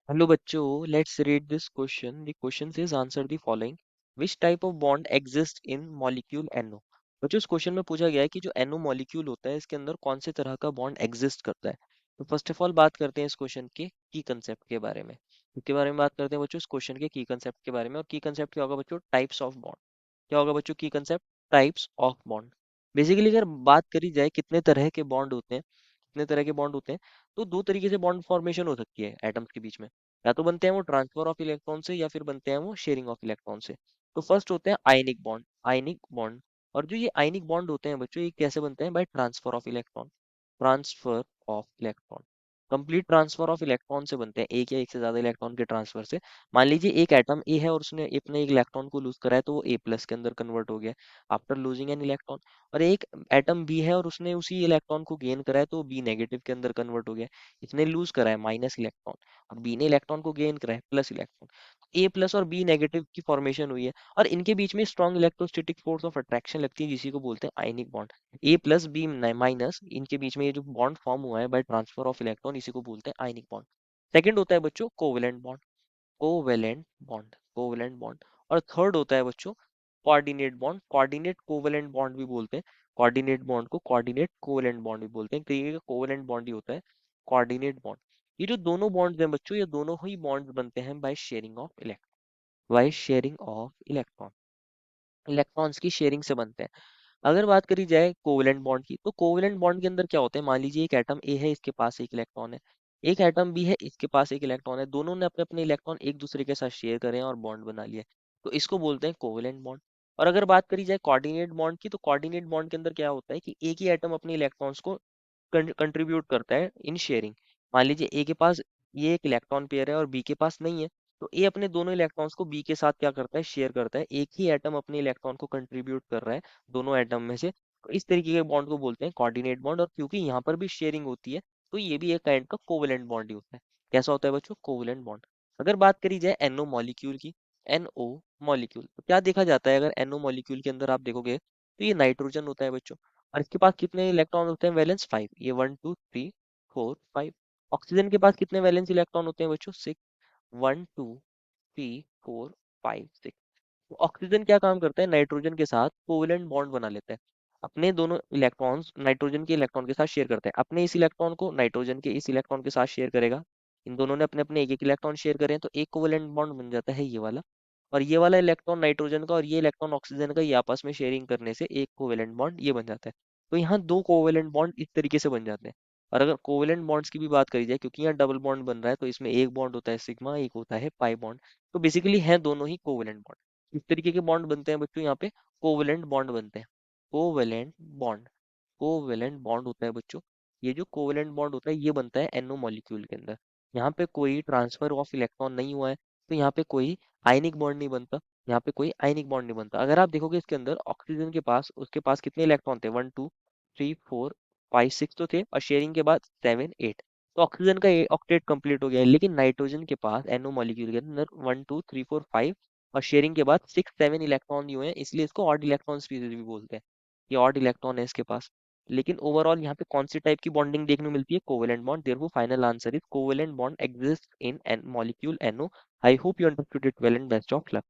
Hello बच्चों, let's read this question. The question says answer the following. Which type of bond exists in molecule NO? बच्चों इस question में पूछा गया है कि जो NO मॉलिक्यूल होता है इसके अंदर कौन से तरह का बॉन्ड एग्जिस्ट करता है। तो फर्स्ट ऑफ ऑल बात करते हैं इस क्वेश्चन के की कंसेप्ट के बारे में। इसके बारे में बात करते हैं बच्चों इस क्वेश्चन के की कंसेप्ट के बारे में। और की कंसेप्ट क्या होगा बच्चों? Types of bond. क्या होगा बच्चों की concept? Types of bond. Basically अगर बात करी जाए कितने तरह के बॉन्ड होते हैं, कितने तरह के बॉन्ड होते हैं, तो दो तरीके से बॉन्ड फॉर्मेशन हो सकती है एटम्स के बीच में। या तो बनते हैं वो ट्रांसफर ऑफ इलेक्ट्रॉन से या फिर बनते हैं वो शेयरिंग ऑफ इलेक्ट्रॉन से। तो फर्स्ट होते हैं आयनिक बॉन्ड। Ionic bond. और जो ये आयनिक बॉन्ड होते हैं बच्चों, ये कैसे बनते हैं? By transfer of electron. Transfer of electron. Complete transfer of electron से बनते हैं, एक या एक से ज्यादा इलेक्ट्रॉन के ट्रांसफर से। मान लीजिए एक एटम ए है और उसने अपने एक इलेक्ट्रॉन को लूज करा है, तो वो ए प्लस के अंदर कन्वर्ट हो गया आफ्टर लूजिंग एन इलेक्ट्रॉन। और एक एटम बी है और उसने उसी इलेक्ट्रॉन को गेन करा है, तो बी नेगेटिव के अंदर कन्वर्ट हो गया। इसने लूज करा है माइनस इलेक्ट्रॉन और बी ने इलेक्ट्रॉन को गेन करा है प्लस इलेक्ट्रॉन। ए प्लस और बी नेगेटिव की फॉर्मेशन हुई है। और इनके बीच में strong electrostatic force of attraction लगती है, जिसी को बोलते हैं आयनिक बॉन्ड। ए प्लस बी माइनस, इनके बीच में ये जो बॉन्ड फॉर्म हुआ है बाय ट्रांसफर ऑफ इलेक्ट्रॉन, इसी को बोलते हैं आयनिक बॉन्ड। सेकंड होता है बच्चों covalent bond. Covalent bond, covalent bond. और थर्ड होता है बच्चों coordinate bond. Coordinate covalent bond भी बोलते हैं। कोऑर्डिनेट बॉन्ड को कोऑर्डिनेट कोवेलेंट बॉन्ड भी बोलते हैं, एक तरीके का कोवेलेंट बॉन्ड ही होता है कोऑर्डिनेट बॉन्ड। ये जो दोनों बॉन्ड्स हैं बच्चों, ये दोनों ही बॉन्ड्स बनते हैं by sharing of electron. By sharing of electron. Electrons की शेयरिंग से बनते हैं। अगर बात करी जाए कोवेलेंट बॉन्ड की, तो कोवेलेंट बॉन्ड के अंदर क्या होता है? मान लीजिए एक एटम ए है, इसके पास एक इलेक्ट्रॉन है। एक एटम बी है, इसके पास एक इलेक्ट्रॉन है। दोनों ने अपने अपने इलेक्ट्रॉन एक दूसरे के साथ शेयर करे हैं और बॉन्ड बना लिया है। तो इसको बोलते हैं कोवेलेंट बॉन्ड। और अगर बात करी जाए कोऑर्डिनेट बॉन्ड की, तो कोऑर्डिनेट बॉन्ड के अंदर क्या होता है कि एक ही एटम अपने इलेक्ट्रॉन्स को कंट्रीब्यूट करता है इन शेयरिंग। मान लीजिए ए के पास ये एक इलेक्ट्रॉन पेयर है और बी के पास नहीं है, तो ए अपने दोनों इलेक्ट्रॉन्स को बी के साथ क्या करता है? शेयर करता है। एक ही एटम अपने इलेक्ट्रॉन को कंट्रीब्यूट कर रहा है दोनों एटम में से। तो इस तरीके के बॉन्ड को बोलते हैं कोऑर्डिनेट बॉन्ड। और क्योंकि यहाँ पर भी शेयरिंग होती है, तो ये भी एक काइंड का कोवेलेंट बॉन्ड ही होता है। कैसा होता है बच्चों? Covalent bond. अगर बात करी जाए एनओ मॉलिक्यूल की, एनओ मॉलिक्यूल, तो क्या देखा जाता है? अगर एनओ मॉलिक्यूल के अंदर आप देखोगे, तो ये नाइट्रोजन होता है बच्चों। और इसके पास कितने इलेक्ट्रॉन होते हैं? वैलेंस 5। ये 1 2 3 4 5। ऑक्सीजन के पास कितने वैलेंस इलेक्ट्रॉन होते हैं बच्चों? 6। 1 2 3 4 5 6। तो ऑक्सीजन क्या काम करता है? नाइट्रोजन के साथ कोवेलेंट बॉन्ड बना लेता है। अपने दोनों इलेक्ट्रॉन्स नाइट्रोजन के इलेक्ट्रॉन के साथ शेयर करते हैं। अपने इस इलेक्ट्रॉन को नाइट्रोजन के इस इलेक्ट्रॉन के साथ शेयर करेगा। इन दोनों ने अपने अपने एक एक इलेक्ट्रॉन शेयर करे हैं, तो एक कोवेलेंट बॉन्ड बन जाता है ये वाला। और ये वाला इलेक्ट्रॉन नाइट्रोजन का और ये इलेक्ट्रॉन ऑक्सीजन का, ये आपस में शेयरिंग करने से एक कोवेलेंट बॉन्ड ये बन जाता है। तो यहाँ दो कोवेलेंट बॉन्ड इस तरीके से बन जाते हैं। और अगर कोवेलेंट बॉन्ड्स की भी बात करी जाए, क्योंकि यहाँ डबल बॉन्ड बन रहा है, तो इसमें एक बॉन्ड होता है सिग्मा, एक होता है पाई बॉन्ड। तो बेसिकली है दोनों ही कोवेलेंट बॉन्ड। इस तरीके के बॉन्ड बनते हैं बच्चों यहाँ पे, कोवेलेंट बॉन्ड बनते हैं। कोवेलेंट बॉन्ड, कोवेलेंट बॉन्ड होता है बच्चों। ये जो कोवेलेंट बॉन्ड होता है ये बनता है एनओ मॉलिक्यूल के अंदर। यहाँ पे कोई ट्रांसफर ऑफ इलेक्ट्रॉन नहीं हुआ है, तो यहाँ पे कोई आयनिक बॉन्ड नहीं बनता। यहाँ पे कोई आयनिक बॉन्ड नहीं बनता। अगर आप देखोगे इसके अंदर ऑक्सीजन के पास, उसके पास कितने इलेक्ट्रॉन थे? 1 2 3 4 5 6 तो थे, और शेयरिंग के बाद 7 8। तो ऑक्सीजन का ऑक्टेट कंप्लीट हो गया है। लेकिन नाइट्रोजन के पास एनओ मॉलिक्यूल के अंदर 1 2 3 4 5, और शेयरिंग के बाद 6 7 इलेक्ट्रॉन दिए हुए हैं, इसलिए इसको ऑड इलेक्ट्रॉन स्पीसीज भी बोलते हैं। ये ऑड इलेक्ट्रॉन है इसके पास। लेकिन ओवरऑल यहाँ पे कौन सी टाइप की बॉन्डिंग देखने को मिलती है? Covalent bond. Therefore final answer is covalent bond exist in an molecule NO। I hope you understood it well and best of luck.